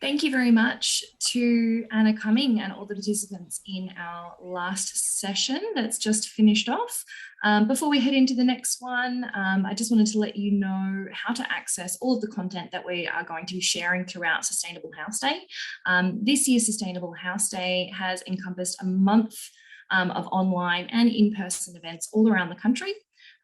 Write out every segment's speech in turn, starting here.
Thank you very much to Anna Cumming and all the participants in our last session that's just finished off. Before we head into the next one, I just wanted to let you know how to access all of the content that we are going to be sharing throughout Sustainable House Day. This year's Sustainable House Day has encompassed a month of online and in-person events all around the country.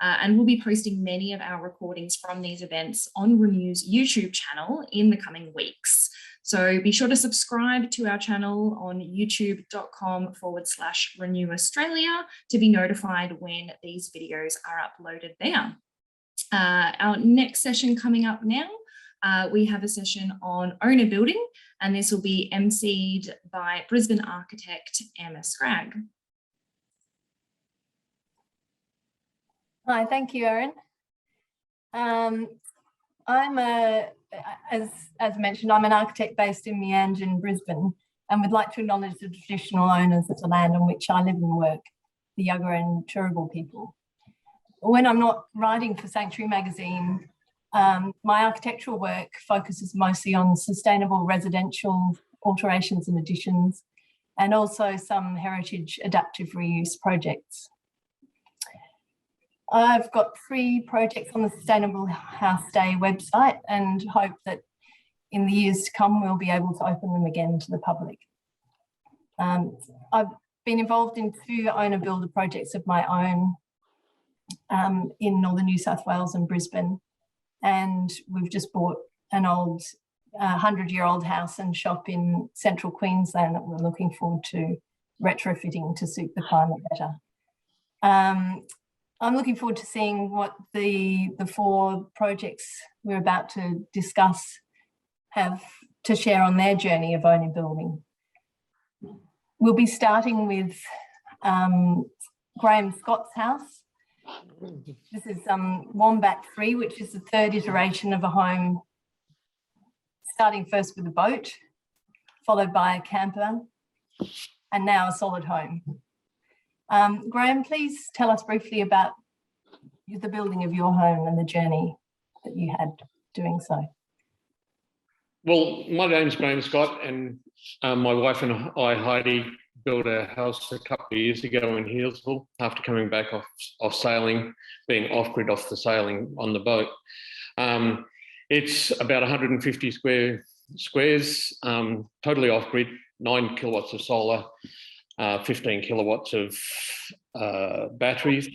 And we'll be posting many of our recordings from these events on Renew's YouTube channel in the coming weeks. So be sure to subscribe to our channel on youtube.com/Renew Australia to be notified when these videos are uploaded there. Our next session coming up now, we have a session on owner building, and this will be emceed by Brisbane architect Emma Scragg. Hi, thank you, Erin. As mentioned, I'm an architect based in Meanjin, Brisbane, and would like to acknowledge the traditional owners of the land on which I live and work, the Yagara and Turrbal people. When I'm not writing for Sanctuary magazine, my architectural work focuses mostly on sustainable residential alterations and additions, and also some heritage adaptive reuse projects. I've got 3 projects on the Sustainable House Day website and hope that in the years to come we'll be able to open them again to the public. I've been involved in 2 owner-builder projects of my own in northern New South Wales and Brisbane, and we've just bought an old 100-year-old house and shop in central Queensland that we're looking forward to retrofitting to suit the climate better. I'm looking forward to seeing what the 4 projects we're about to discuss have to share on their journey of owner building. We'll be starting with Graeme Scott's house. This is Wombat 3, which is the 3rd iteration of a home, starting first with a boat, followed by a camper, and now a solid home. Graeme, please tell us briefly about the building of your home and the journey that you had doing so. Well, my name's Graeme Scott, and my wife and I, Heidi, built a house a couple of years ago in Healesville after coming back off sailing, being off-grid off the sailing on the boat. It's about 150 squares, totally off-grid, 9 kilowatts of solar, 15 kilowatts of batteries,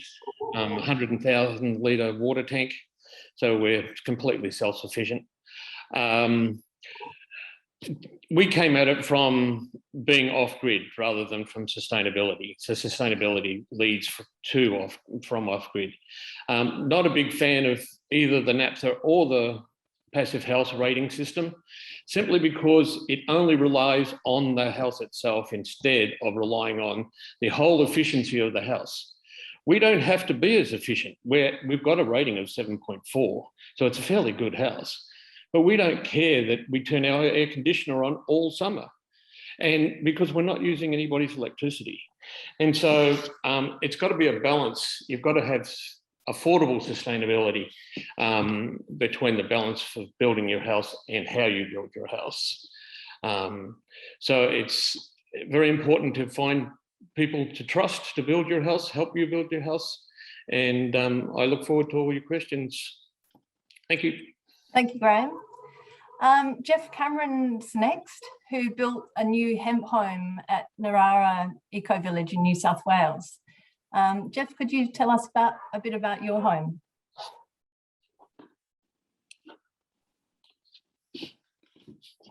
100,000 litre water tank. So we're completely self-sufficient. We came at it from being off-grid rather than from sustainability. So sustainability leads from off-grid. Not a big fan of either the naphtha or the passive house rating system, simply because it only relies on the house itself instead of relying on the whole efficiency of the house. We don't have to be as efficient. We've got a rating of 7.4, so it's a fairly good house. But we don't care that we turn our air conditioner on all summer, and because we're not using anybody's electricity. And so it's got to be a balance. You've got to have affordable sustainability between the balance of building your house and how you build your house. So it's very important to find people to trust to build your house, help you build your house. And I look forward to all your questions. Thank you. Thank you, Graeme. Geoff Cameron's next, who built a new hemp home at Narara Eco Village in New South Wales. Geoff, could you tell us a bit about your home?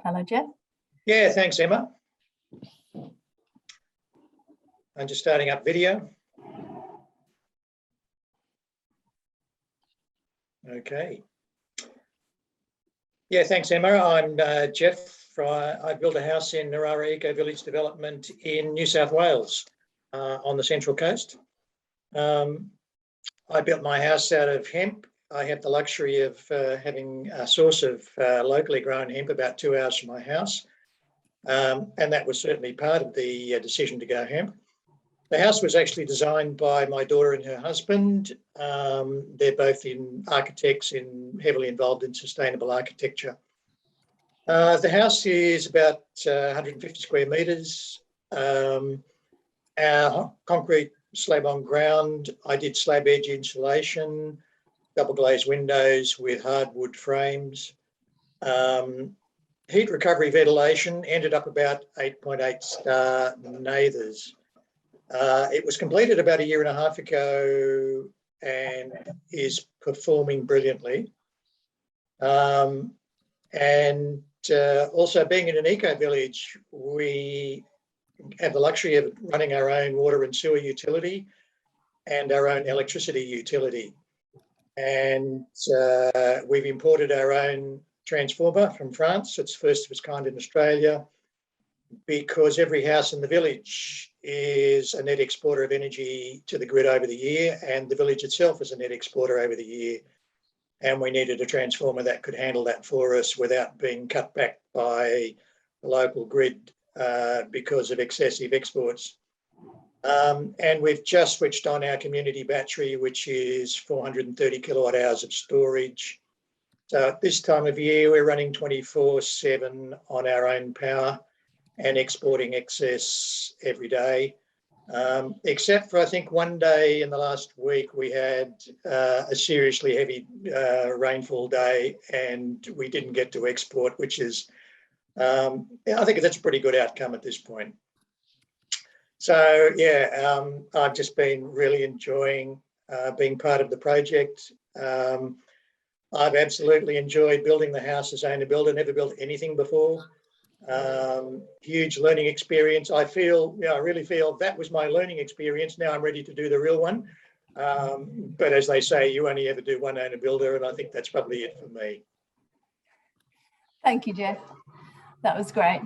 Hello, Geoff. Yeah, thanks, Emma. I'm just starting up video. Okay. Yeah, thanks, Emma. I'm Geoff. I built a house in Narara Eco Village development in New South Wales on the Central Coast. I built my house out of hemp. I had the luxury of having a source of locally grown hemp about 2 hours from my house. And that was certainly part of the decision to go hemp. The house was actually designed by my daughter and her husband. They're both architects heavily involved in sustainable architecture. The house is about 150 square metres. Our concrete slab on ground, I did slab edge insulation, double glazed windows with hardwood frames. Heat recovery ventilation ended up about 8.8 star Nathers. It was completed about 1.5 years ago and is performing brilliantly. Also being in an eco village, we have the luxury of running our own water and sewer utility and our own electricity utility. And we've imported our own transformer from France. It's first of its kind in Australia, because every house in the village is a net exporter of energy to the grid over the year, and the village itself is a net exporter over the year. And we needed a transformer that could handle that for us without being cut back by the local grid because of excessive exports. And we've just switched on our community battery, which is 430 kilowatt hours of storage. So at this time of year, we're running 24/7 on our own power and exporting excess every day. Except for, I think, one day in the last week, we had a seriously heavy rainfall day and we didn't get to export, which is, I think that's a pretty good outcome at this point. So, yeah, I've just been really enjoying being part of the project. I've absolutely enjoyed building the house as owner builder, never built anything before. Huge learning experience. I really feel that was my learning experience. Now I'm ready to do the real one. But as they say, you only ever do one owner builder, and I think that's probably it for me. Thank you, Geoff. That was great.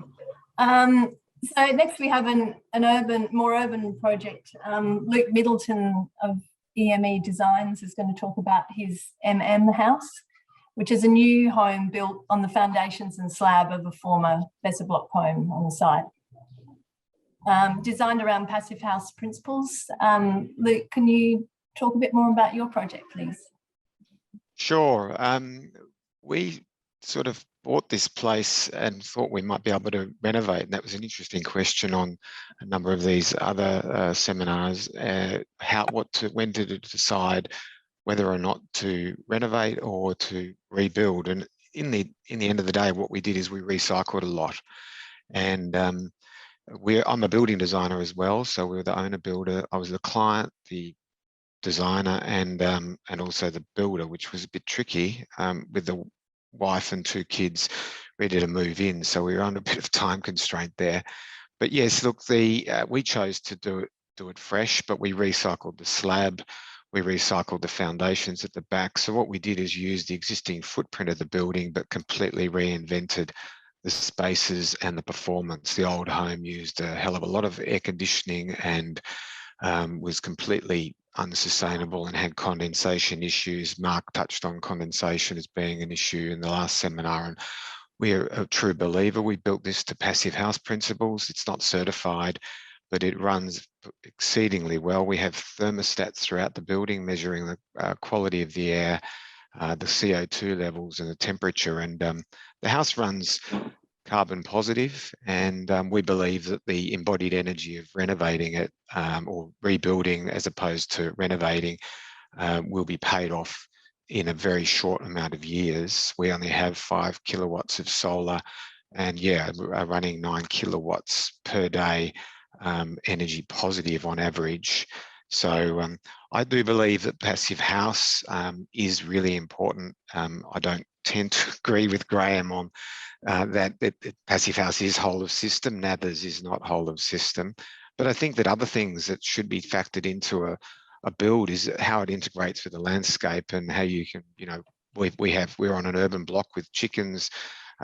So next we have an more urban project. Luke Middleton of EME Designs is going to talk about his house, which is a new home built on the foundations and slab of a former Besser block home on the site. Designed around passive house principles. Luke, can you talk a bit more about your project, please? Sure. We sort of bought this place and thought we might be able to renovate. And that was an interesting question on a number of these other seminars. When to decide whether or not to renovate or to rebuild. And in the end of the day, what we did is we recycled a lot. And I'm a building designer as well, so we were the owner builder. I was the client, the designer, and also the builder, which was a bit tricky with the wife and 2 kids ready to move in. So we were under a bit of time constraint there. But yes, look, we chose to do it fresh, but we recycled the slab. We recycled the foundations at the back. So what we did is use the existing footprint of the building, but completely reinvented the spaces and the performance. The old home used a hell of a lot of air conditioning and was completely unsustainable and had condensation issues. Mark touched on condensation as being an issue in the last seminar, and we're a true believer. We built this to passive house principles. It's not certified, but it runs exceedingly well. We have thermostats throughout the building measuring the quality of the air, the CO2 levels and the temperature. And the house runs carbon positive, and we believe that the embodied energy of renovating it or rebuilding as opposed to renovating will be paid off in a very short amount of years. We only have 5 kilowatts of solar and are running 9 kilowatts per day energy positive on average. So I do believe that passive house is really important. I don't tend to agree with Graeme on that passive house is whole of system. Nathers is not whole of system. But I think that other things that should be factored into a build is how it integrates with the landscape and how you can, we're on an urban block with chickens,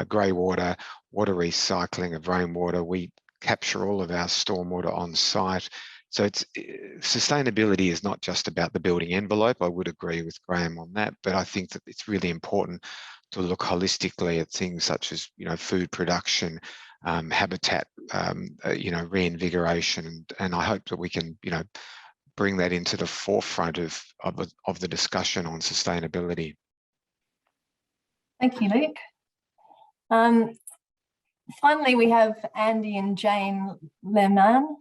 grey water, water recycling of rainwater. We capture all of our stormwater on site. So sustainability is not just about the building envelope. I would agree with Graeme on that, but I think that it's really important to look holistically at things such as, food production, habitat, reinvigoration, and I hope that we can, bring that into the forefront of the discussion on sustainability. Thank you, Luke. finally, we have Andy and Jane Lemann,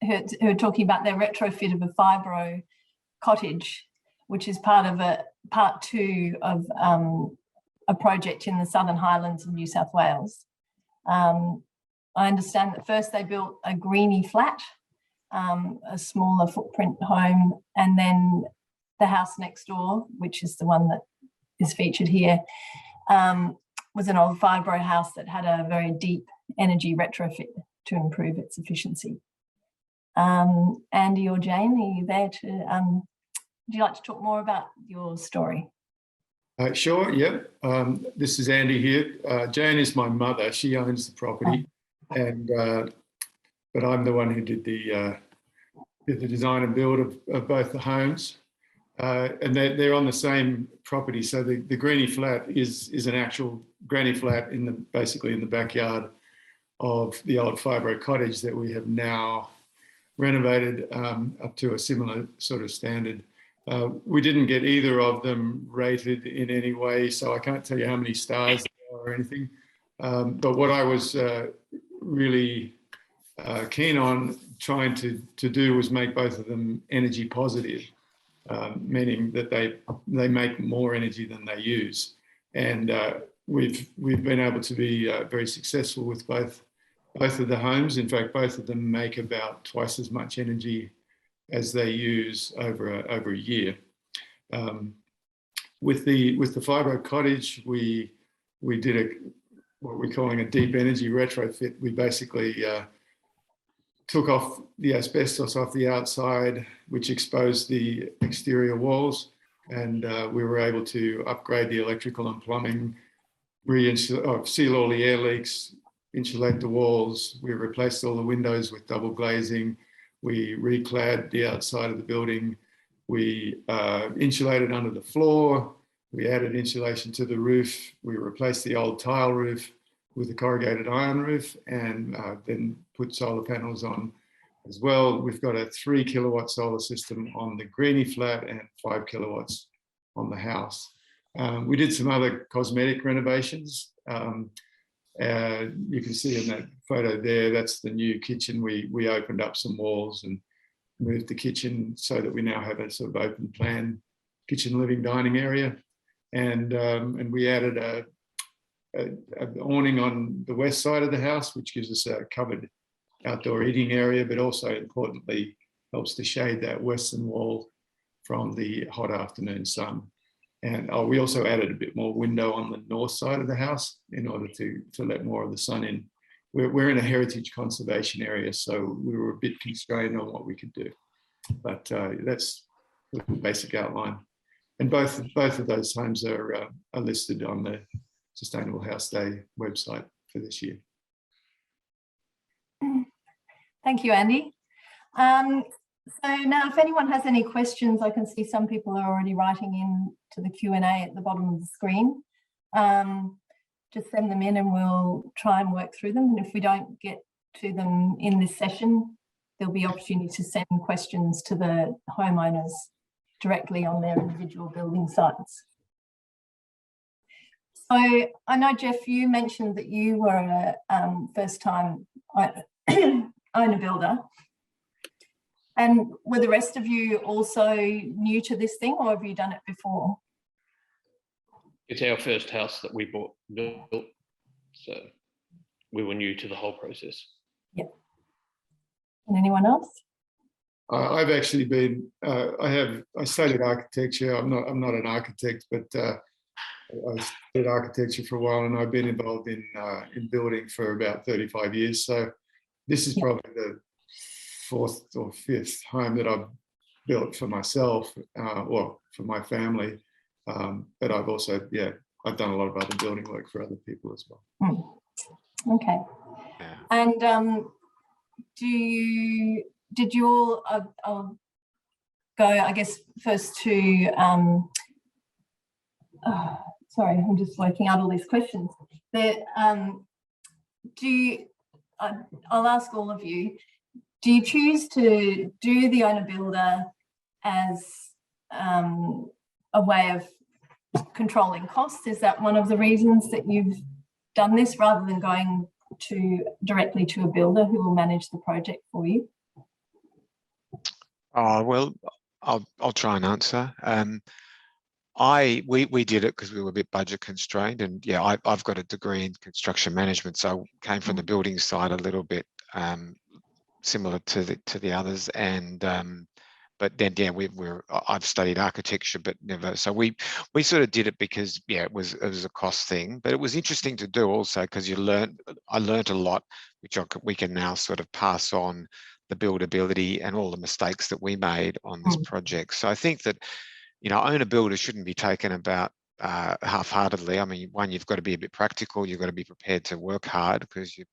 who are talking about their retrofit of a Fibro cottage, which is part two of a project in the Southern Highlands of New South Wales. I understand that first they built a greenie flat, a smaller footprint home, and then the house next door, which is the one that is featured here, was an old Fibro house that had a very deep energy retrofit to improve its efficiency. Andy or Jane, are you there to, would you like to talk more about your story? Sure, yep. This is Andy here. Jane is my mother. She owns the property, and but I'm the one who did the design and build of both the homes. And they're on the same property. So the granny flat is an actual granny flat basically in the backyard of the old Fibro cottage that we have now renovated up to a similar sort of standard. We didn't get either of them rated in any way, so I can't tell you how many stars there are or anything. But what I was really keen on trying to do was make both of them energy positive, meaning that they make more energy than they use. And we've been able to be very successful with both of the homes. In fact, both of them make about twice as much energy as they use over a year. With the Fibro cottage, we did what we're calling a deep energy retrofit. We basically took off the asbestos off the outside, which exposed the exterior walls, and we were able to upgrade the electrical and plumbing, seal all the air leaks, insulate the walls. We replaced all the windows with double glazing. We reclad the outside of the building. We insulated under the floor. We added insulation to the roof. We replaced the old tile roof with a corrugated iron roof, and then put solar panels on as well. We've got a 3 kilowatt solar system on the greenie flat and 5 kilowatts on the house. We did some other cosmetic renovations. You can see in that photo there, that's the new kitchen. We opened up some walls and moved the kitchen so that we now have a sort of open plan kitchen, living, dining area. And we added an awning on the west side of the house, which gives us a covered outdoor eating area, but also importantly helps to shade that western wall from the hot afternoon sun. And we also added a bit more window on the north side of the house in order to let more of the sun in. We're in a heritage conservation area, so we were a bit constrained on what we could do. But that's the basic outline. And both of those homes are listed on the Sustainable House Day website for this year. Thank you, Andy. So now if anyone has any questions, I can see some people are already writing in to the Q&A at the bottom of the screen. Just send them in and we'll try and work through them. And if we don't get to them in this session, there'll be opportunity to send questions to the homeowners directly on their individual building sites. So I know, Geoff, you mentioned that you were a first-time owner builder. And were the rest of you also new to this thing, or have you done it before? It's our first house that we built, so we were new to the whole process. Yep. And anyone else? I've actually been. I studied architecture. I'm not an architect, but I studied architecture for a while, and I've been involved in building for about 35 years. So this is probably the fourth or fifth home that I've built for myself, or for my family. But I've also, I've done a lot of other building work for other people as well. Okay. Yeah. And did you all, I'll go, I guess, first to, sorry, I'm just working out all these questions. I'll ask all of you, do you choose to do the owner builder as a way of controlling costs? Is that one of the reasons that you've done this rather than going directly to a builder who will manage the project for you? Oh, well, I'll try and answer. We did it because we were a bit budget constrained, and yeah, I've got a degree in construction management, so I came from the building side a little bit similar to the others, and but then yeah, I've studied architecture, but never. So we sort of did it because yeah, it was a cost thing, but it was interesting to do also because I learned a lot, which we can now sort of pass on the buildability and all the mistakes that we made on this project. So I think that, you know, owner builders shouldn't be taken about half-heartedly. I mean, one, you've got to be a bit practical. You've got to be prepared to work hard because you're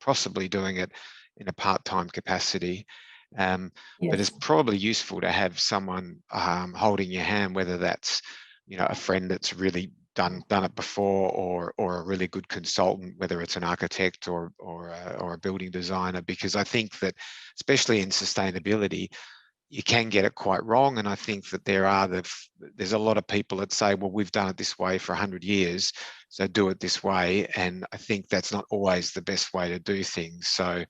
possibly doing it in a part-time capacity. But it's probably useful to have someone holding your hand, whether that's, you know, a friend that's really done it before, or a really good consultant, whether it's an architect or a building designer, because I think that especially in sustainability, you can get it quite wrong. And I think that there's a lot of people that say, well, we've done it this way for 100 years, so do it this way. And I think that's not always the best way to do things. So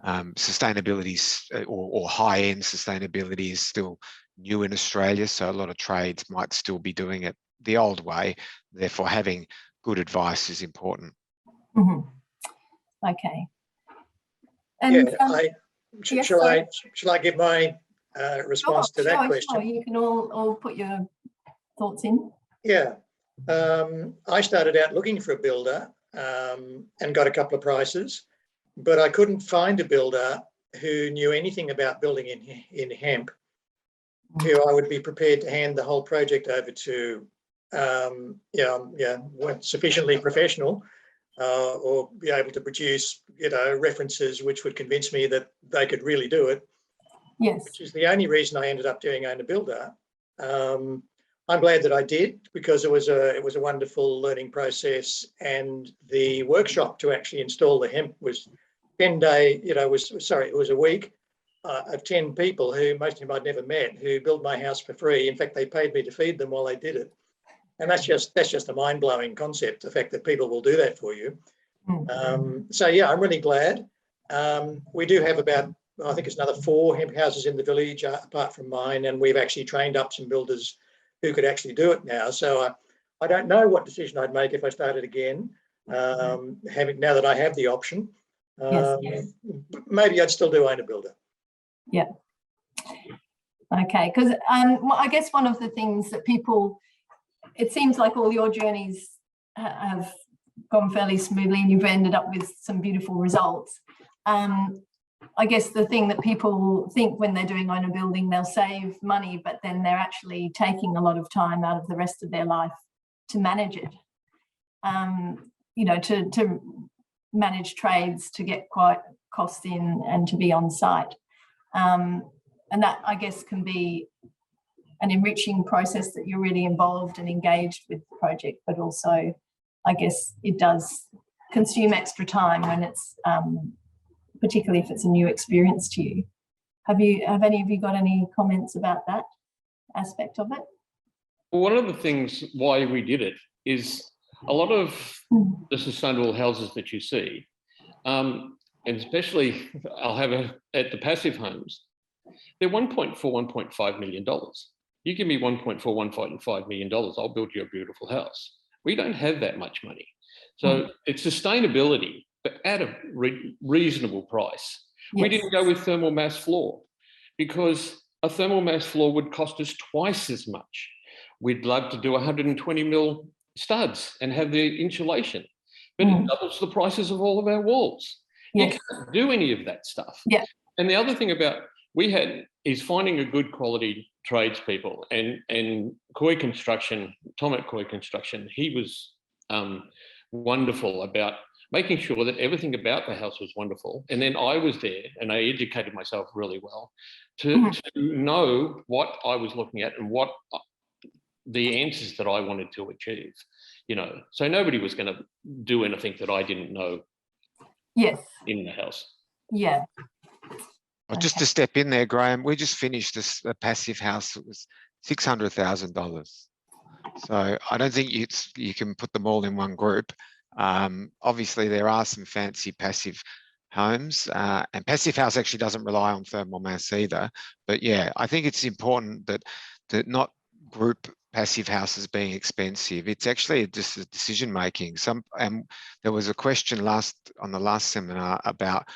sustainability or high-end sustainability is still new in Australia. So a lot of trades might still be doing it the old way. Therefore, having good advice is important. Okay. And yeah, shall I give my response to that question? Sure. You can all put your thoughts in. Yeah. I started out looking for a builder and got a couple of prices, but I couldn't find a builder who knew anything about building in hemp, who I would be prepared to hand the whole project over to, weren't sufficiently professional or be able to produce, you know, references which would convince me that they could really do it. Yes. Which is the only reason I ended up doing owner builder. I'm glad that I did, because it was a wonderful learning process, and the workshop to actually install the hemp was 10-day, you know, it was a week of 10 people who most of them I'd never met, who built my house for free. In fact, they paid me to feed them while they did it. And that's just a mind-blowing concept, the fact that people will do that for you. So yeah, I'm really glad. We do have about, I think it's another 4 hemp houses in the village apart from mine, and we've actually trained up some builders who could actually do it now. So I don't know what decision I'd make if I started again, now that I have the option. Maybe I'd still do owner builder. Yeah. Okay, because I guess one of the things that people, it seems like all your journeys have gone fairly smoothly and you've ended up with some beautiful results. I guess the thing that people think when they're doing owner building, they'll save money, but then they're actually taking a lot of time out of the rest of their life to manage it. You know, to manage trades, to get quite costs in and to be on site. And that, I guess, can be an enriching process that you're really involved and engaged with the project, but also, I guess, it does consume extra time when it's, particularly if it's a new experience to you. Have any of you got any comments about that aspect of it? Well, one of the things why we did it is a lot of the sustainable houses that you see, and especially at the passive homes, they're $1.4–1.5 million. You give me $1.4–1.5 million, I'll build you a beautiful house. We don't have that much money. So it's sustainability, but at a reasonable price. Yes. We didn't go with thermal mass floor because a thermal mass floor would cost us twice as much. We'd love to do 120 mil studs and have the insulation, but it doubles the prices of all of our walls. Yes. You can't do any of that stuff. Yeah. And the other thing is finding a good quality tradespeople, and Coy Construction, Tom at Coy Construction, he was wonderful about making sure that everything about the house was wonderful. And then I was there and I educated myself really well to know what I was looking at and what the answers that I wanted to achieve, you know. So nobody was going to do anything that I didn't know. Yes. In the house. Yeah. Well, just to step in there, Graeme, we just finished a passive house that was $600,000. So I don't think you can put them all in one group. Obviously, there are some fancy passive homes, and passive house actually doesn't rely on thermal mass either. But yeah, I think it's important that not group passive houses being expensive. It's actually just a decision making. And there was a question on the last seminar about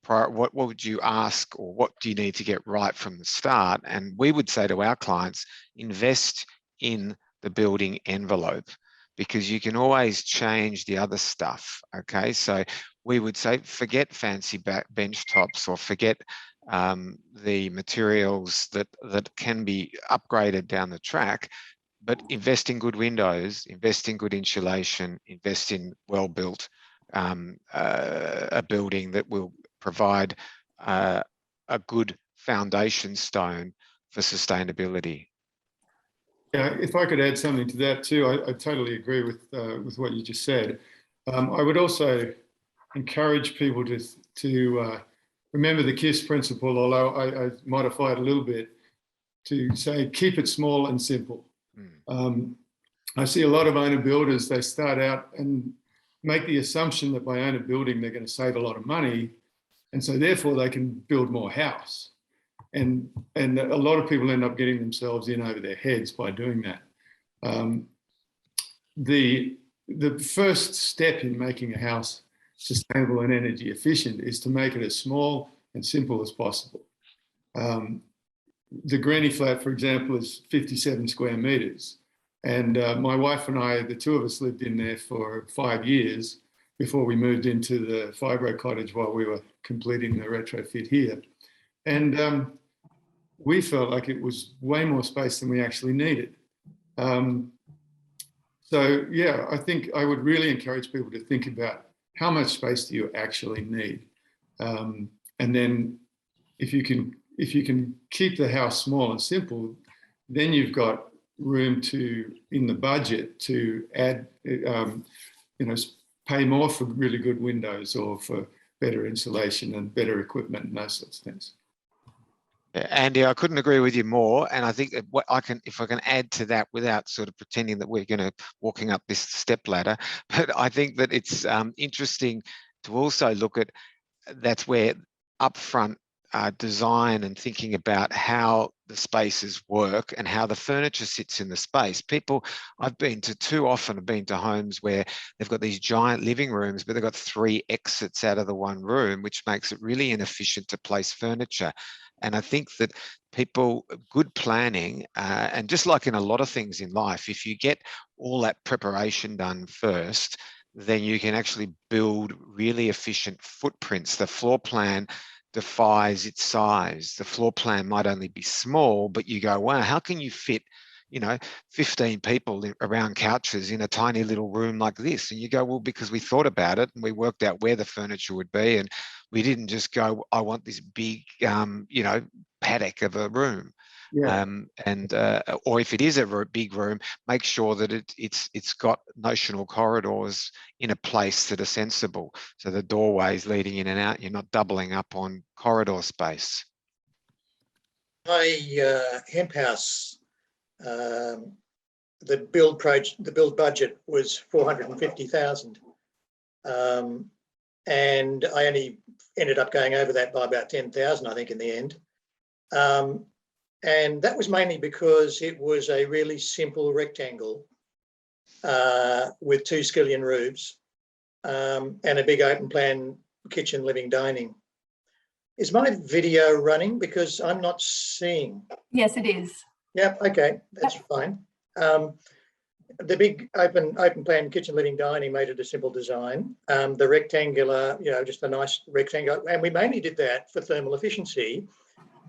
what would you ask, or what do you need to get right from the start? And we would say to our clients, invest in the building envelope, because you can always change the other stuff. Okay, so we would say forget fancy bench tops, or forget the materials that can be upgraded down the track, but invest in good windows, invest in good insulation, invest in well-built a building that will provide a good foundation stone for sustainability. Yeah, if I could add something to that too, I totally agree with what you just said. I would also encourage people to remember the KISS principle, although I modify it a little bit to say keep it small and simple. I see a lot of owner builders, they start out and make the assumption that by owner building they're going to save a lot of money, and so therefore they can build more house. And a lot of people end up getting themselves in over their heads by doing that. The first step in making a house sustainable and energy efficient is to make it as small and simple as possible. The granny flat, for example, is 57 square metres. And my wife and I, the two of us, lived in there for 5 years before we moved into the Fibro cottage while we were completing the retrofit here. And we felt like it was way more space than we actually needed. So yeah, I think I would really encourage people to think about how much space do you actually need? And then if you can keep the house small and simple, then you've got room in the budget to add, pay more for really good windows or for better insulation and better equipment and those sorts of things. Andy, I couldn't agree with you more. And I think that if I can add to that without sort of pretending that we're going to walking up this step ladder, but I think that it's interesting to also look at that's where upfront design and thinking about how the spaces work and how the furniture sits in the space. I've been to homes where they've got these giant living rooms, but they've got 3 exits out of the one room, which makes it really inefficient to place furniture. And I think that good planning, and just like in a lot of things in life, if you get all that preparation done first, then you can actually build really efficient footprints. The floor plan defies its size. The floor plan might only be small, but you go, wow, how can you fit 15 people around couches in a tiny little room like this? And you go, well, because we thought about it and we worked out where the furniture would be, and we didn't just go, I want this big, paddock of a room. Yeah. Or if it is a big room, make sure that it's got notional corridors in a place that are sensible. So the doorways leading in and out, you're not doubling up on corridor space. My hemp house, the build budget was 450,000, and I only ended up going over that by about 10,000, I think, in the end. And that was mainly because it was a really simple rectangle with 2 skillion roofs and a big open plan kitchen, living, dining. Is my video running? Because I'm not seeing. Yes, it is. Yeah, okay, that's fine. The big open plan kitchen, living, dining made it a simple design. The rectangular, just a nice rectangle. And we mainly did that for thermal efficiency.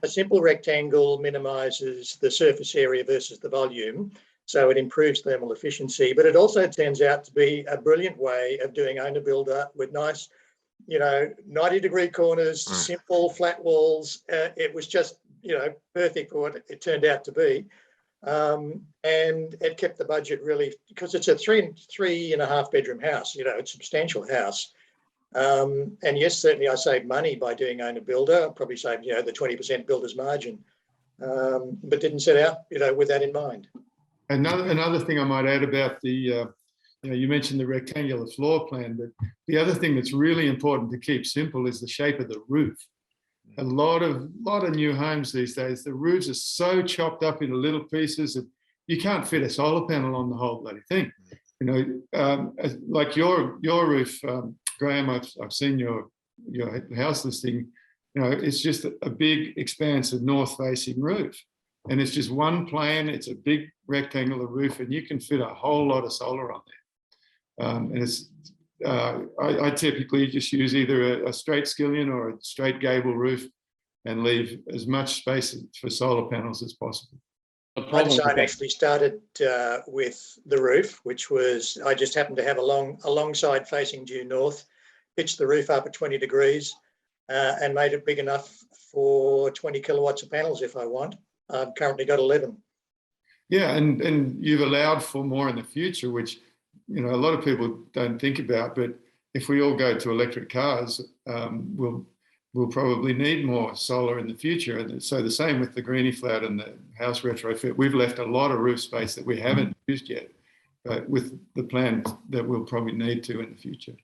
A simple rectangle minimises the surface area versus the volume, so it improves thermal efficiency. But it also turns out to be a brilliant way of doing owner builder with nice, 90-degree corners, simple flat walls. It was just, perfect for what it turned out to be. And it kept the budget really, because it's a three and a half bedroom house, it's a substantial house. And yes, certainly I saved money by doing owner builder. I probably saved, the 20% builder's margin, but didn't set out, with that in mind. Another thing I might add about the you mentioned the rectangular floor plan, but the other thing that's really important to keep simple is the shape of the roof. A lot of new homes these days, the roofs are so chopped up into little pieces that you can't fit a solar panel on the whole bloody thing. Like your roof, Graeme, I've seen your house listing. It's just a big expansive north-facing roof, and it's just one plane. It's a big rectangular roof, and you can fit a whole lot of solar on there. And it's I typically just use either a straight skillion or a straight gable roof, and leave as much space for solar panels as possible. My design actually started with the roof, which was, I just happened to have a long side facing due north, pitched the roof up at 20 degrees and made it big enough for 20 kilowatts of panels if I want. I've currently got 11. Yeah, and you've allowed for more in the future, which a lot of people don't think about. But if we all go to electric cars, we'll probably need more solar in the future. And so the same with the Greenie Flat and the house retrofit. We've left a lot of roof space that we haven't used yet, but with the plan that we'll probably need to in the future.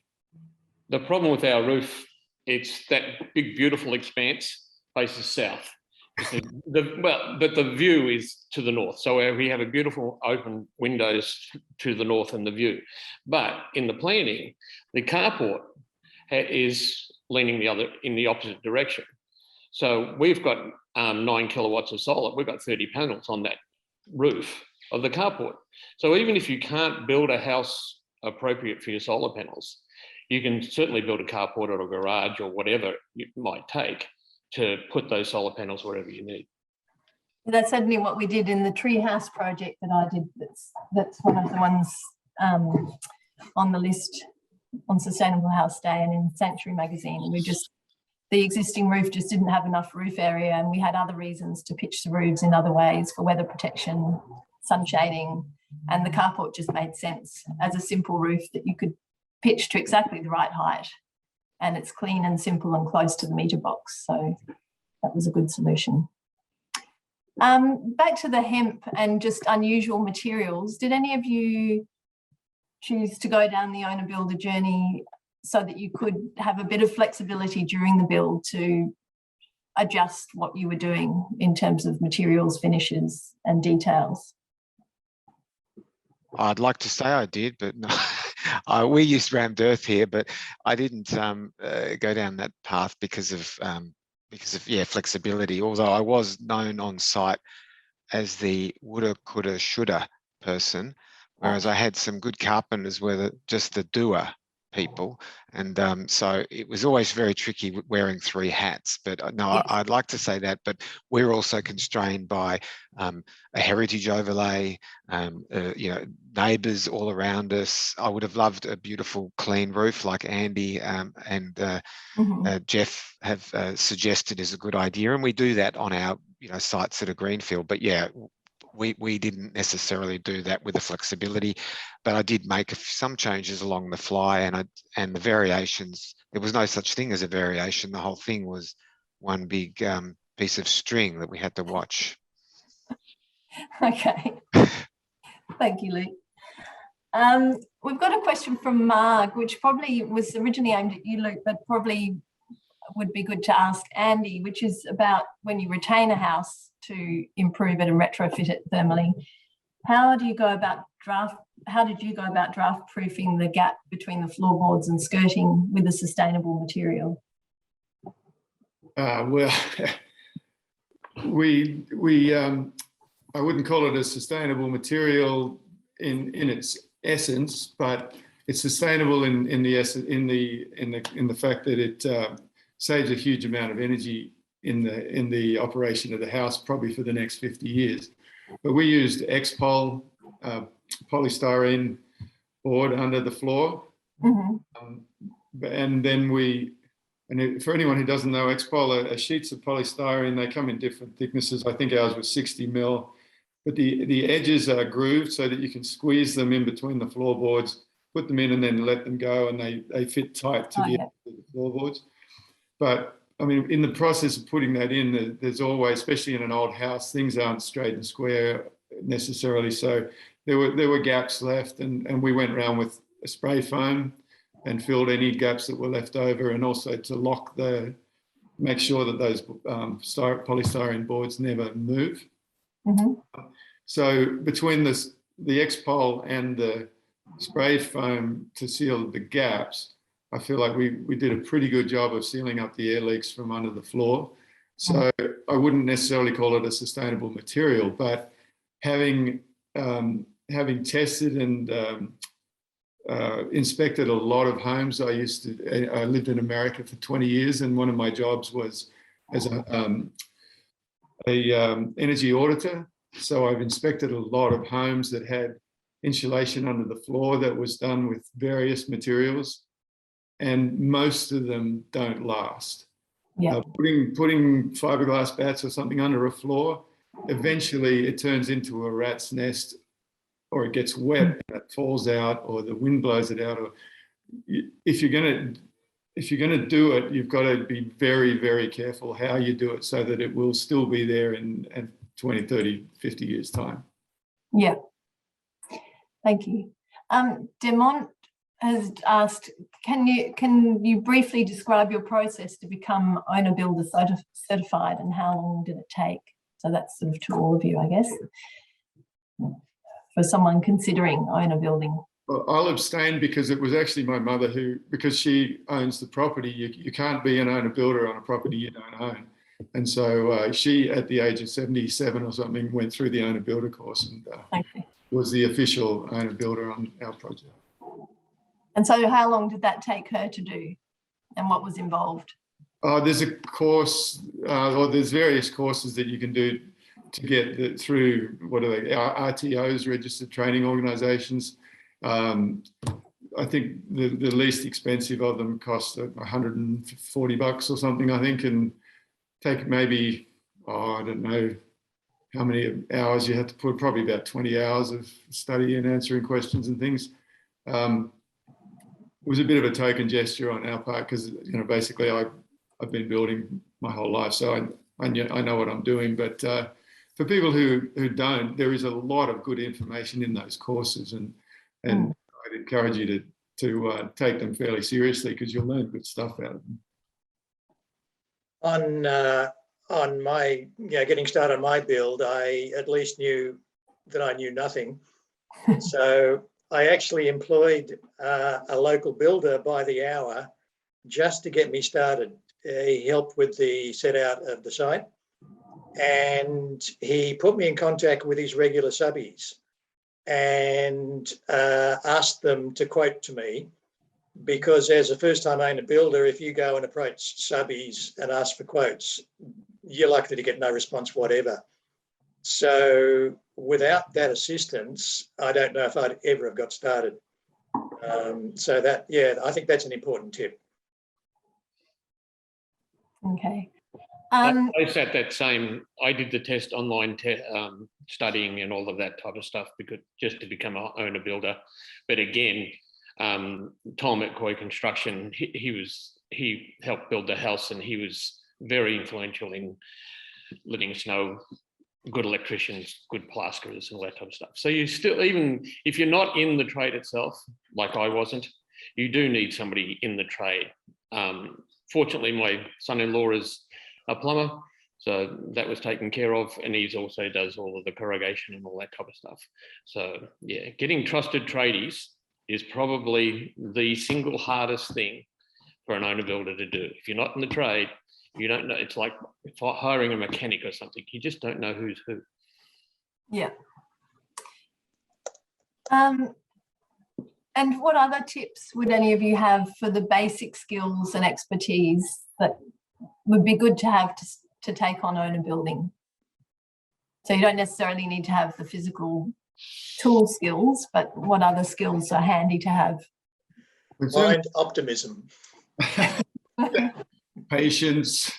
The problem with our roof, it's that big, beautiful expanse faces south. But the view is to the north. So we have a beautiful open windows to the north and the view. But in the planning, the carport is leaning in the opposite direction. So we've got 9 kilowatts of solar. We've got 30 panels on that roof of the carport. So even if you can't build a house appropriate for your solar panels, you can certainly build a carport or a garage or whatever it might take to put those solar panels wherever you need. That's certainly what we did in the treehouse project that I did. That's one of the ones on the list on Sustainable House Day and in Sanctuary magazine. The existing roof just didn't have enough roof area, and we had other reasons to pitch the roofs in other ways for weather protection, sun shading, and the carport just made sense as a simple roof that you could pitch to exactly the right height, and it's clean and simple and close to the meter box. So that was a good solution. Back to the hemp and just unusual materials. Did any of you choose to go down the owner-builder journey so that you could have a bit of flexibility during the build to adjust what you were doing in terms of materials, finishes and details? I'd like to say I did, but no. We used rammed earth here, but I didn't go down that path because of flexibility. Although I was known on site as the woulda, coulda, shoulda person, whereas I had some good carpenters were just the doer people, and so it was always very tricky wearing 3 hats. But no, yes. I'd like to say that, but we're also constrained by a heritage overlay, neighbours all around us. I would have loved a beautiful clean roof like Andy and Geoff have suggested is a good idea, and we do that on our sites that are greenfield. But yeah, we didn't necessarily do that with the flexibility, but I did make some changes along the fly, and the variations, there was no such thing as a variation. The whole thing was one big piece of string that we had to watch. Okay. Thank you, Luke. We've got a question from Marg, which probably was originally aimed at you, Luke, but probably would be good to ask Andy, which is about when you retain a house to improve it and retrofit it thermally, how did you go about draft proofing the gap between the floorboards and skirting with a sustainable material? Well, I wouldn't call it a sustainable material in its essence, but it's sustainable in the fact that it saves a huge amount of energy in the operation of the house, probably for the next 50 years. But we used X-Pol polystyrene board under the floor, and then for anyone who doesn't know, X-Pol are sheets of polystyrene. They come in different thicknesses. I think ours was 60 mil, but the edges are grooved so that you can squeeze them in between the floorboards, put them in, and then let them go, and they fit tight to the edge of the floorboards. But I mean, in the process of putting that in, there's always, especially in an old house, things aren't straight and square necessarily. So there were gaps left, and we went around with a spray foam and filled any gaps that were left over, and also to make sure that those polystyrene boards never move. So between the X-Pol and the spray foam to seal the gaps, I feel like we did a pretty good job of sealing up the air leaks from under the floor. So I wouldn't necessarily call it a sustainable material, but having tested and inspected a lot of homes. I lived in America for 20 years, and one of my jobs was as a energy auditor. So I've inspected a lot of homes that had insulation under the floor that was done with various materials, and most of them don't last. Yeah. Putting fiberglass bats or something under a floor, eventually it turns into a rat's nest, or it gets wet and it falls out, or the wind blows it out. Or if you're going to do it, you've got to be very, very careful how you do it so that it will still be there in 20, 30, 50 years' time. Yeah. Thank you. Demont has asked, can you briefly describe your process to become owner builder certified, and how long did it take? So that's sort of to all of you, I guess, for someone considering owner building. Well, I'll abstain because it was actually my mother because she owns the property. You can't be an owner builder on a property you don't own. And so she, at the age of 77 or something, went through the owner builder course and was the official owner builder on our project. And so how long did that take her to do, and what was involved? There's a course, or there's various courses that you can do to get through, what are they, RTOs, registered training organisations. I think the least expensive of them cost $140 or something, I think, and take maybe, I don't know how many hours you have to put, probably about 20 hours of study and answering questions and things. It was a bit of a token gesture on our part because, basically I've been building my whole life, so I know what I'm doing. But for people who don't, there is a lot of good information in those courses, and I'd encourage you to take them fairly seriously because you'll learn good stuff out of them. On my getting started on my build, I at least knew that I knew nothing. So I actually employed a local builder by the hour just to get me started. He helped with the set out of the site, and he put me in contact with his regular subbies and asked them to quote to me, because as a first-time owner builder, if you go and approach subbies and ask for quotes, you're likely to get no response whatever. So without that assistance, I don't know if I'd ever have got started. So that, I think that's an important tip. Okay. I sat that same, I did the test online, studying and all of that type of stuff just to become an owner builder. But again, Tom at Koi Construction, he helped build the house, and he was very influential in letting us know good electricians, good plasterers, and all that type of stuff. So you still, even if you're not in the trade itself, like I wasn't, you do need somebody in the trade. Fortunately, my son-in-law is a plumber, so that was taken care of, and he also does all of the corrugation and all that type of stuff. So yeah, getting trusted tradies is probably the single hardest thing for an owner builder to do. If you're not in the trade, you don't know. It's like hiring a mechanic or something. You just don't know who's who. Yeah. And what other tips would any of you have for the basic skills and expertise that would be good to have to take on owner building? So you don't necessarily need to have the physical tool skills, but what other skills are handy to have? Mind optimism. Patience,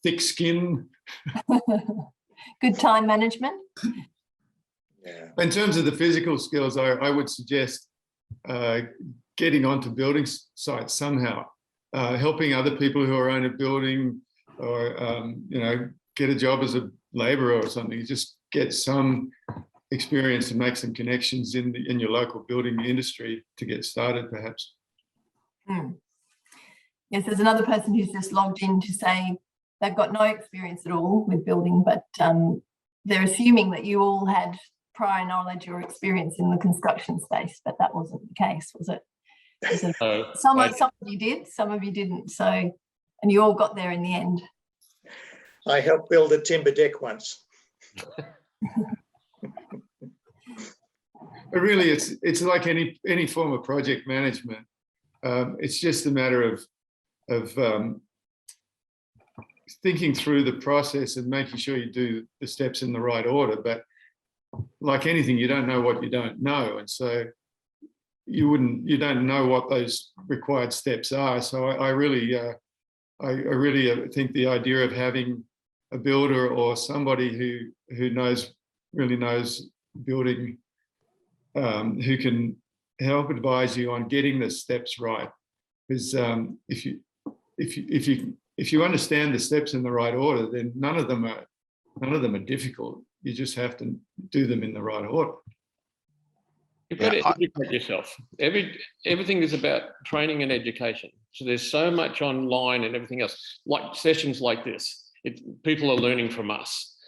thick skin. Good time management. Yeah. In terms of the physical skills, I would suggest getting onto building sites somehow, helping other people who are owner building, or get a job as a labourer or something. Just get some experience and make some connections in your local building industry to get started, perhaps. Yes, there's another person who's just logged in to say they've got no experience at all with building, but they're assuming that you all had prior knowledge or experience in the construction space, but that wasn't the case, was it? Some of you did, some of you didn't. So, and you all got there in the end. I helped build a timber deck once. But really, it's like any form of project management. It's just a matter of thinking through the process and making sure you do the steps in the right order. But like anything, you don't know what you don't know, and so you don't know what those required steps are. So I really think the idea of having a builder or somebody who really knows building, who can help advise you on getting the steps right, because if you understand the steps in the right order, then none of them are difficult. You just have to do them in the right order. You've got to educate yourself. Everything is about training and education. So there's so much online and everything else, like sessions like this. People are learning from us.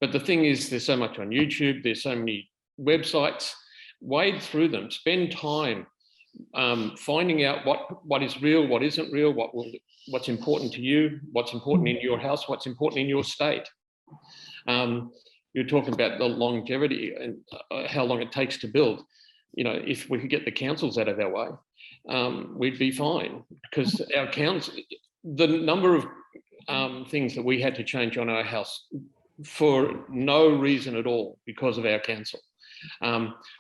But the thing is, there's so much on YouTube. There's so many websites. Wade through them. Spend time finding out what is real, what isn't real, what's important to you, what's important in your house, what's important in your state. You're talking about the longevity and how long it takes to build. You know, if we could get the councils out of our way, we'd be fine, because our council, the number of things that we had to change on our house for no reason at all because of our council.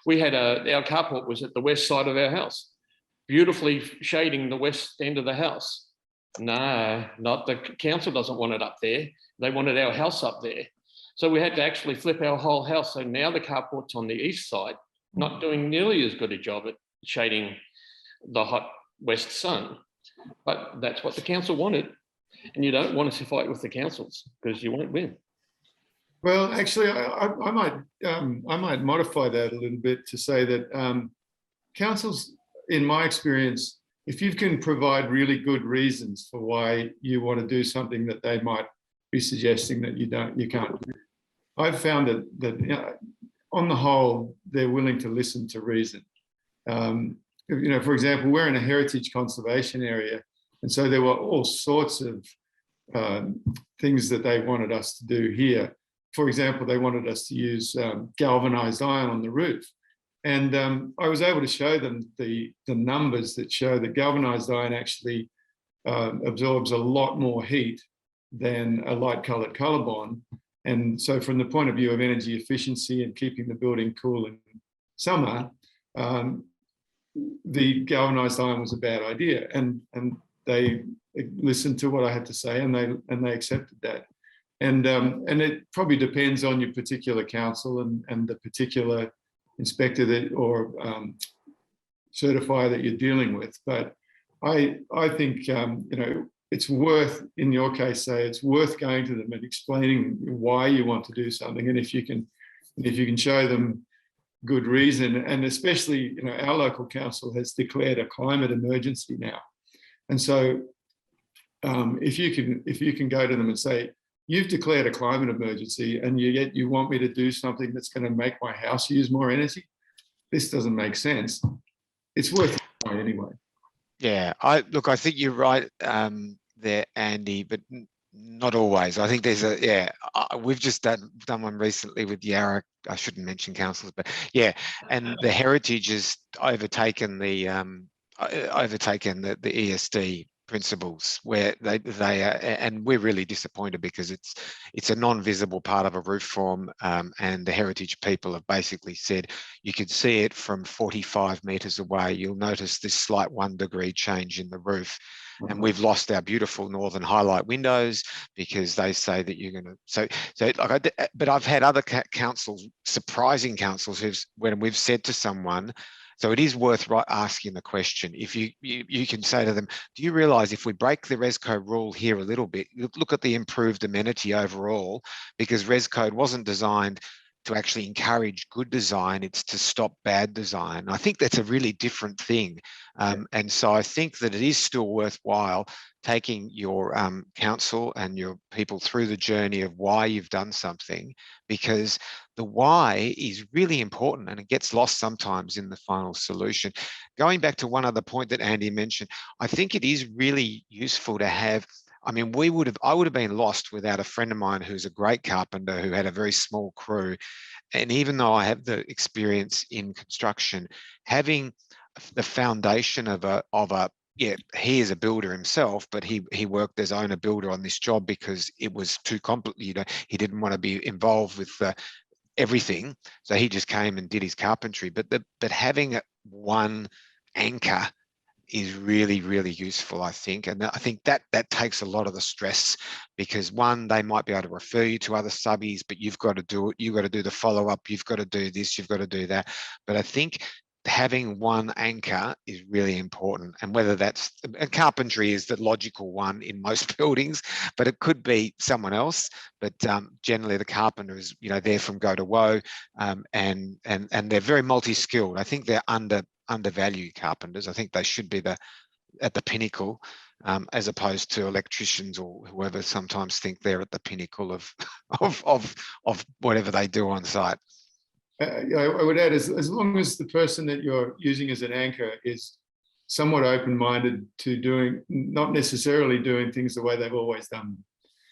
We had our carport was at the west side of our house, beautifully shading the west end of the house. No, not the council doesn't want it up there. They wanted our house up there. So we had to actually flip our whole house. So now the carport's on the east side, not doing nearly as good a job at shading the hot west sun. But that's what the council wanted. And you don't want to fight with the councils because you won't win. Well, actually, I might modify that a little bit to say that councils, in my experience, if you can provide really good reasons for why you want to do something that they might be suggesting that you can't do, I've found that you know, on the whole, they're willing to listen to reason. You know, for example, we're in a heritage conservation area, and so there were all sorts of things that they wanted us to do here. For example, they wanted us to use galvanized iron on the roof. And I was able to show them the numbers that show that galvanized iron actually absorbs a lot more heat than a light colored color bond. And so from the point of view of energy efficiency and keeping the building cool in summer, the galvanized iron was a bad idea. And they listened to what I had to say, and they accepted that. And it probably depends on your particular council and the particular inspector that or certifier that you're dealing with. But I think you know, it's worth, in your case, say it's worth going to them and explaining why you want to do something, and if you can show them good reason. And especially, you know, our local council has declared a climate emergency now, and so if you can go to them and say, you've declared a climate emergency, and yet you want me to do something that's going to make my house use more energy, this doesn't make sense. It's worth it anyway. Yeah, I think you're right there, Andy, but not always. I think there's we've just done one recently with Yarra. I shouldn't mention councils, but yeah, and the Heritage has overtaken the ESD principles, where they are, and we're really disappointed because it's a non-visible part of a roof form, and the Heritage people have basically said you could see it from 45 metres away. You'll notice this slight 1 degree change in the roof. And we've lost our beautiful northern highlight windows because they say that you're going to. So like but I've had other councils, surprising councils, when we've said to someone, so it is worth asking the question. If you can say to them, do you realise if we break the Res Code rule here a little bit, look at the improved amenity overall, because Res Code wasn't designed to actually encourage good design, it's to stop bad design. I think that's a really different thing. And so I think that it is still worthwhile taking your council and your people through the journey of why you've done something, because the why is really important and it gets lost sometimes in the final solution. Going back to one other point that Andy mentioned, I think it is really useful to have, I mean, I would have been lost without a friend of mine who's a great carpenter who had a very small crew. And even though I have the experience in construction, having the foundation of a yeah, he is a builder himself, but he worked as owner builder on this job because it was too complicated. You know, he didn't want to be involved with everything, so he just came and did his carpentry. But having one anchor is really, really useful, I think. And I think that takes a lot of the stress, because one, they might be able to refer you to other subbies, but you've got to do it. You've got to do the follow-up. You've got to do this. You've got to do that. But I think having one anchor is really important. And whether that's, and carpentry is the logical one in most buildings, but it could be someone else. But generally the carpenter is, you know, there from go to woe, and they're very multi-skilled. I think they're undervalued, carpenters. I think they should be at the pinnacle, as opposed to electricians or whoever sometimes think they're at the pinnacle of whatever they do on site. I would add, as long as the person that you're using as an anchor is somewhat open-minded to doing, not necessarily doing things the way they've always done them.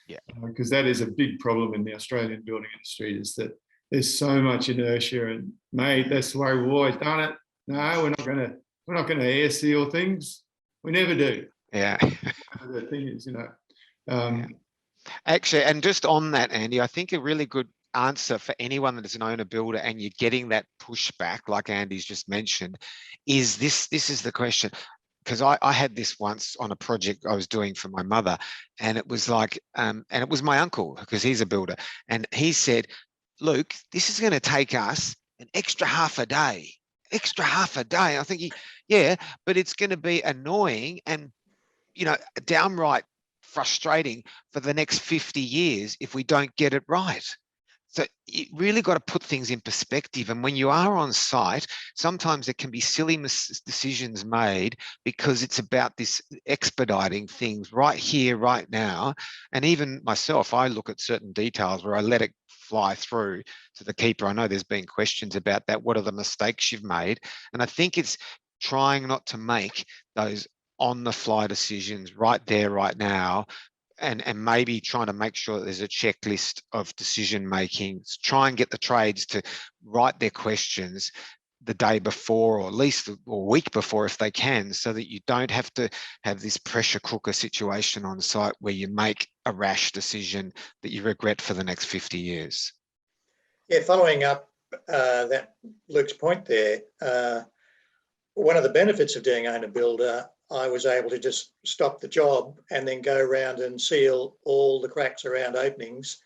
Yeah. Because that is a big problem in the Australian building industry, is that there's so much inertia and, mate, that's the way we've always done it. No, we're not gonna air seal things. We never do. Yeah. The thing is, you know. Yeah. Actually, and just on that, Andy, I think a really good answer for anyone that is an owner builder and you're getting that pushback, like Andy's just mentioned, is this is the question. Because I had this once on a project I was doing for my mother, and it was like, and it was my uncle, because he's a builder, and he said, Luke, this is going to take us an extra half a day. I think, yeah, but it's going to be annoying and, you know, downright frustrating for the next 50 years if we don't get it right. So you really got to put things in perspective. And when you are on site, sometimes there can be silly decisions made because it's about this expediting things right here, right now. And even myself, I look at certain details where I let it fly through to the keeper. I know there's been questions about that. What are the mistakes you've made? And I think it's trying not to make those on the fly decisions right there, right now, and maybe trying to make sure that there's a checklist of decision making. Try and get the trades to write their questions the day before, or at least a week before if they can, so that you don't have to have this pressure cooker situation on site where you make a rash decision that you regret for the next 50 years. Yeah, following up that Luke's point there, one of the benefits of doing owner builder, I was able to just stop the job and then go around and seal all the cracks around openings,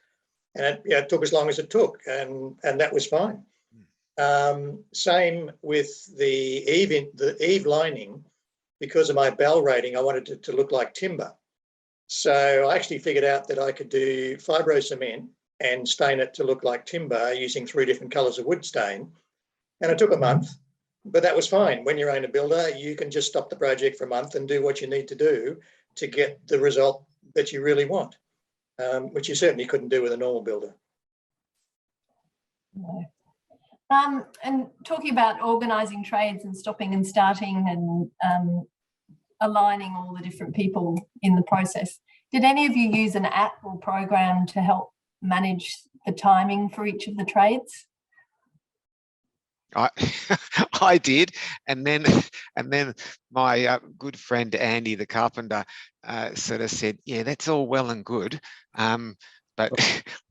and it took as long as it took, and that was fine. Same with the eave lining. Because of my bell rating, I wanted it to look like timber, so I actually figured out that I could do Fibro cement and stain it to look like timber using 3 different colours of wood stain, and it took a month. But that was fine. When you're owner builder, you can just stop the project for a month and do what you need to do to get the result that you really want, which you certainly couldn't do with a normal builder. No. And talking about organising trades and stopping and starting and aligning all the different people in the process, did any of you use an app or program to help manage the timing for each of the trades? I did, and then my good friend Andy, the carpenter, sort of said, "Yeah, that's all well and good, but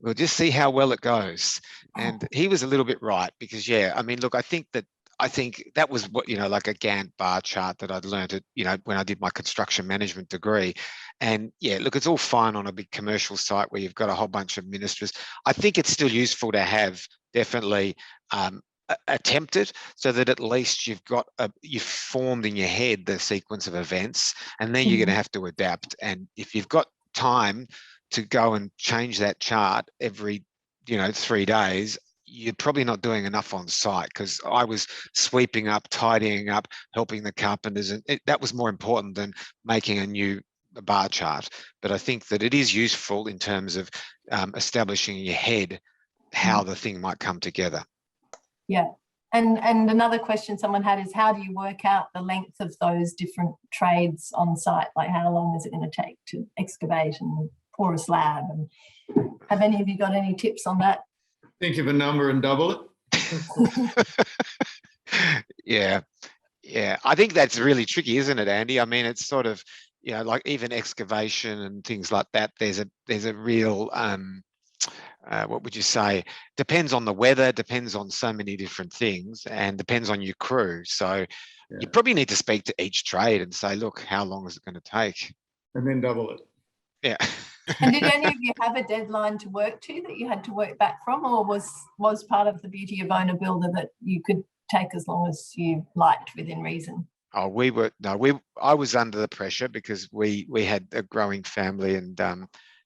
we'll just see how well it goes." And he was a little bit right, because, yeah, I mean, look, I think that was what, you know, like a Gantt bar chart that I'd learned at, you know, when I did my construction management degree. And yeah, look, it's all fine on a big commercial site where you've got a whole bunch of ministers. I think it's still useful to have definitely attempted, so that at least you've formed in your head the sequence of events, and then you're going to have to adapt. And if you've got time to go and change that chart every, you know, 3 days, you're probably not doing enough on site, because I was sweeping up, tidying up, helping the carpenters, and that was more important than making a new bar chart. But I think that it is useful in terms of establishing in your head how the thing might come together. Yeah. And another question someone had is, how do you work out the length of those different trades on site? Like, how long is it going to take to excavate and pour a slab? And have any of you got any tips on that? Think of a number and double it. Yeah. I think that's really tricky, isn't it, Andy? I mean, it's sort of, like even excavation and things like that. There's a real what would you say? Depends on the weather, depends on so many different things, and depends on your crew. So you probably need to speak to each trade and say, look, how long is it going to take? And then double it. Yeah. And did any of you have a deadline to work to that you had to work back from, or was part of the beauty of owner builder that you could take as long as you liked within reason? Oh, I was under the pressure because we had a growing family, and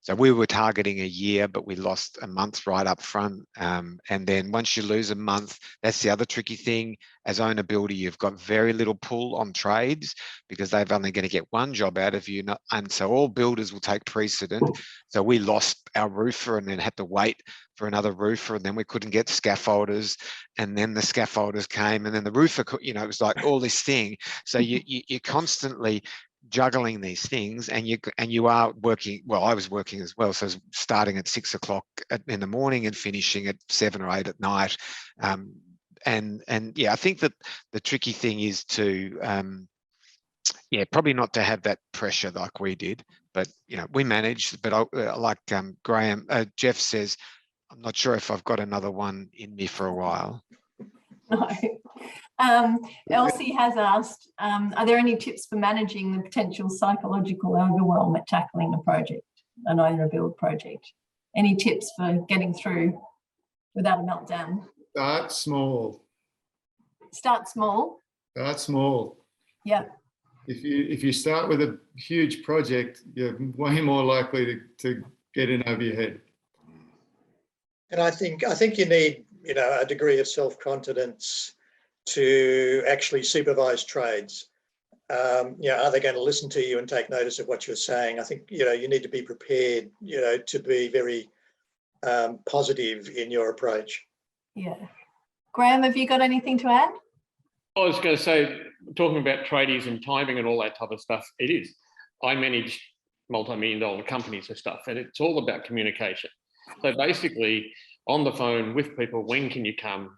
so we were targeting a year, but we lost a month right up front. And then once you lose a month, that's the other tricky thing. As owner builder, you've got very little pull on trades because they've only going to get one job out of you. And so all builders will take precedent. So we lost our roofer and then had to wait for another roofer, and then we couldn't get scaffolders, and then the scaffolders came, and then the roofer, it was like all this thing. So you're constantly juggling these things, and you are working. Well, I was working as well, so I was starting at 6 o'clock in the morning and finishing at 7 or 8 at night. And I think that the tricky thing is to probably not to have that pressure like we did, but we managed. But like Geoff says, I'm not sure if I've got another one in me for a while. No. Elsie has asked, are there any tips for managing the potential psychological overwhelm at tackling a project, an owner build project? Any tips for getting through without a meltdown? Start small. Start small. Start small. Yeah. If you start with a huge project, you're way more likely to get in over your head. And I think you need, a degree of self-confidence to actually supervise trades. Are they going to listen to you and take notice of what you're saying? I think, you need to be prepared, to be very positive in your approach. Yeah. Graeme, have you got anything to add? I was going to say, talking about tradies and timing and all that type of stuff, it is. I manage multi-million-dollar companies and stuff, and it's all about communication. So basically, on the phone with people, when can you come?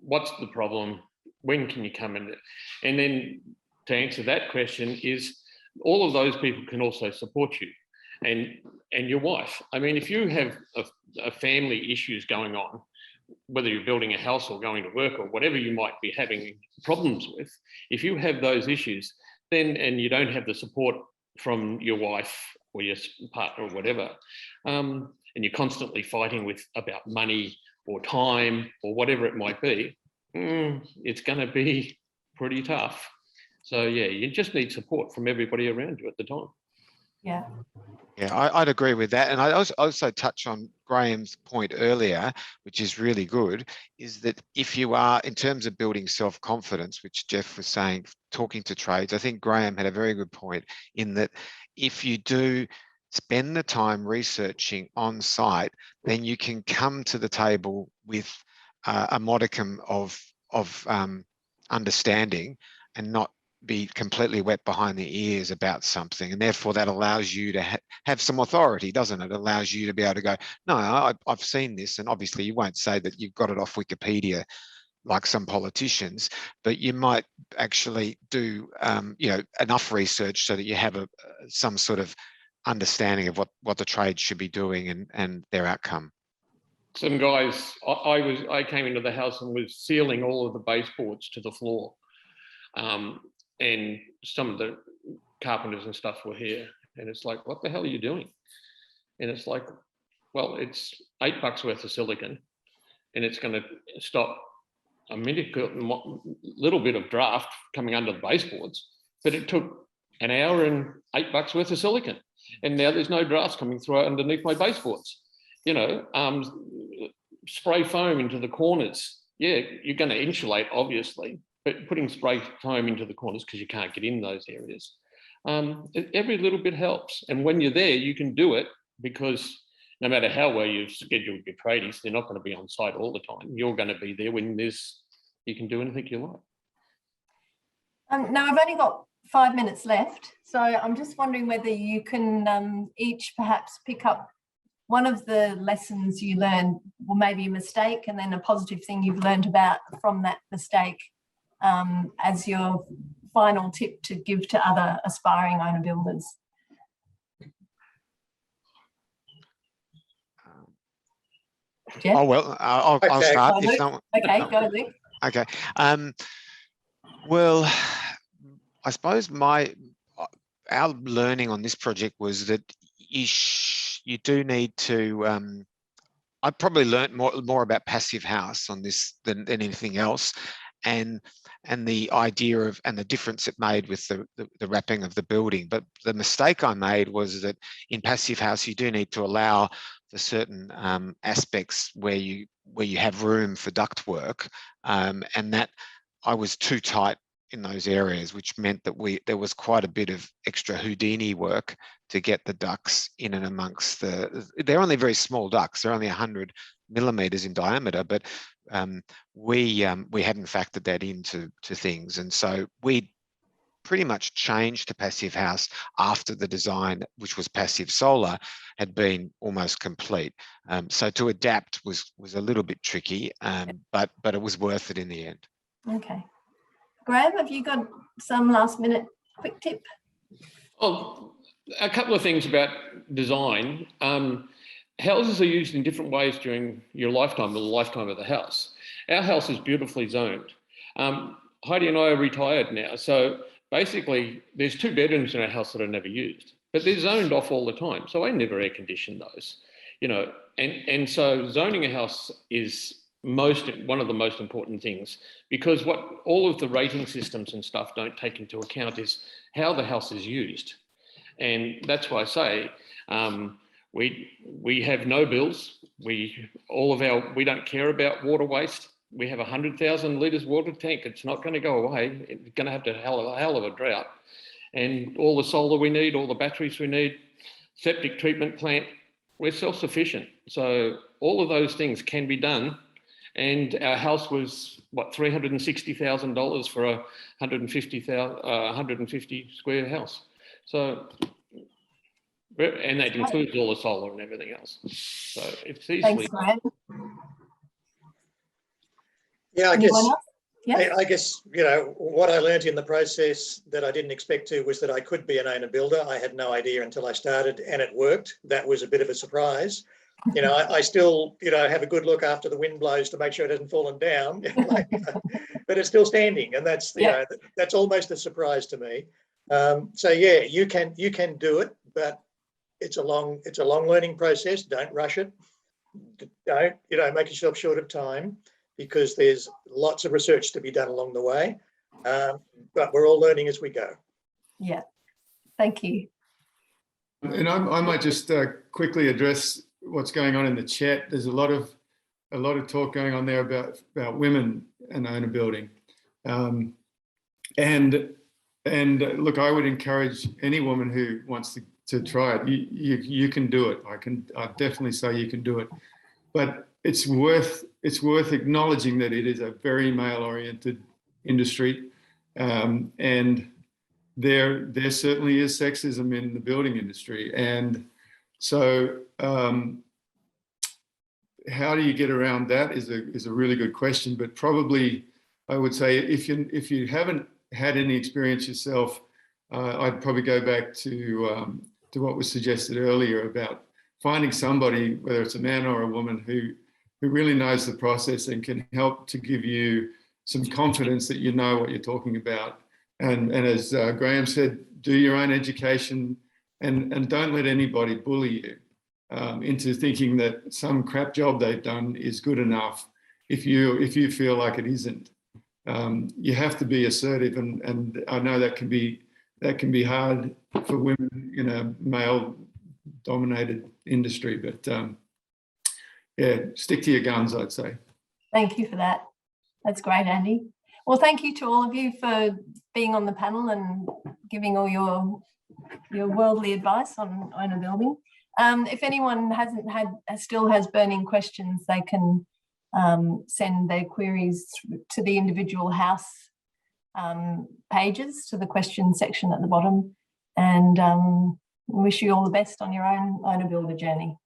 What's the problem? When can you come in? And then to answer that question is, all of those people can also support you and your wife. I mean, if you have a family issues going on, whether you're building a house or going to work or whatever you might be having problems with, if you have those issues, then, and you don't have the support from your wife or your partner or whatever, and you're constantly fighting about money or time or whatever it might be, it's going to be pretty tough. So you just need support from everybody around you at the time. Yeah. Yeah, I'd agree with that. And I also touch on Graeme's point earlier, which is really good, is that if you are, in terms of building self-confidence, which Geoff was saying, talking to trades, I think Graeme had a very good point in that if you do spend the time researching on site, then you can come to the table with a modicum of understanding and not be completely wet behind the ears about something. And therefore that allows you to have some authority, doesn't it? It allows you to be able to go, no, I've seen this. And obviously you won't say that you've got it off Wikipedia like some politicians, but you might actually do enough research so that you have some sort of understanding of what the trade should be doing and their outcome. Some guys, I came into the house and was sealing all of the baseboards to the floor. And some of the carpenters and stuff were here, and it's like, what the hell are you doing? And it's like, well, it's $8 worth of silicon, and it's going to stop a little bit of draft coming under the baseboards, but it took an hour and $8 worth of silicon, and now there's no drafts coming through underneath my baseboards. spray foam into the corners. Yeah, you're going to insulate, obviously, but putting spray foam into the corners because you can't get in those areas. Every little bit helps. And when you're there, you can do it because no matter how well you've scheduled your tradies, they're not going to be on site all the time. You're going to be there when you can do anything you like. Now, I've only got 5 minutes left, so I'm just wondering whether you can each perhaps pick up one of the lessons you learned, or maybe a mistake, and then a positive thing you've learned about from that mistake as your final tip to give to other aspiring owner builders. Geoff? Oh, well, I'll start. If someone... Okay, go, Luke. Okay. Well, I suppose our learning on this project was that you do need to. I probably learnt more about passive house on this than anything else, and the idea of and the difference it made with the wrapping of the building. But the mistake I made was that in passive house you do need to allow for certain aspects where you have room for ductwork, and that I was too tight in those areas, which meant that there was quite a bit of extra Houdini work to get the ducts in and amongst they're only very small ducts, they're only 100 millimeters in diameter, but we hadn't factored that into things. And so we pretty much changed to passive house after the design, which was passive solar, had been almost complete. So to adapt was a little bit tricky, but it was worth it in the end. Okay. Graeme, have you got some last minute quick tip? Oh, a couple of things about design. Houses are used in different ways during your lifetime, or the lifetime of the house. Our house is beautifully zoned. Heidi and I are retired now, so basically there's 2 bedrooms in our house that are never used, but they're zoned off all the time. So I never air condition those, and so zoning a house is one of the most important things, because what all of the rating systems and stuff don't take into account is how the house is used. And that's why I say we have no bills. We don't care about water waste. We have 100,000 litres water tank. It's not going to go away. It's going to have a hell of a drought. And all the solar we need, all the batteries we need, septic treatment plant, we're self-sufficient. So all of those things can be done. And our house was, $360,000 for a 150 square house. So, and that includes all the solar and everything else. So it's easily. Thanks, Graeme. Yeah, I I guess, what I learned in the process that I didn't expect to was that I could be an owner builder. I had no idea until I started, and it worked. That was a bit of a surprise. I still, have a good look after the wind blows to make sure it hasn't fallen down, but it's still standing, and that's that's almost a surprise to me. So yeah, you can do it, but it's a long learning process. Don't rush it. Don't make yourself short of time, because there's lots of research to be done along the way. But we're all learning as we go. Yeah, thank you. And I might just quickly address what's going on in the chat. There's a lot of talk going on there about women and owner building, and look, I would encourage any woman who wants to try it. You can do it. I definitely say you can do it, but it's worth acknowledging that it is a very male-oriented industry, and there certainly is sexism in the building industry, and so how do you get around that is a really good question. But probably I would say if you haven't had any experience yourself, I'd probably go back to what was suggested earlier about finding somebody, whether it's a man or a woman, who really knows the process and can help to give you some confidence that you know what you're talking about. And as Graeme said, do your own education, and don't let anybody bully you into thinking that some crap job they've done is good enough if you feel like it isn't. You have to be assertive, and I know that can be hard for women in a male-dominated industry, but yeah, stick to your guns, I'd say. Thank you for that. That's great, Andy. Well, thank you to all of you for being on the panel and giving all your worldly advice on owner building. If anyone still has burning questions, they can send their queries to the individual house pages, to the question section at the bottom, and wish you all the best on your own owner builder journey.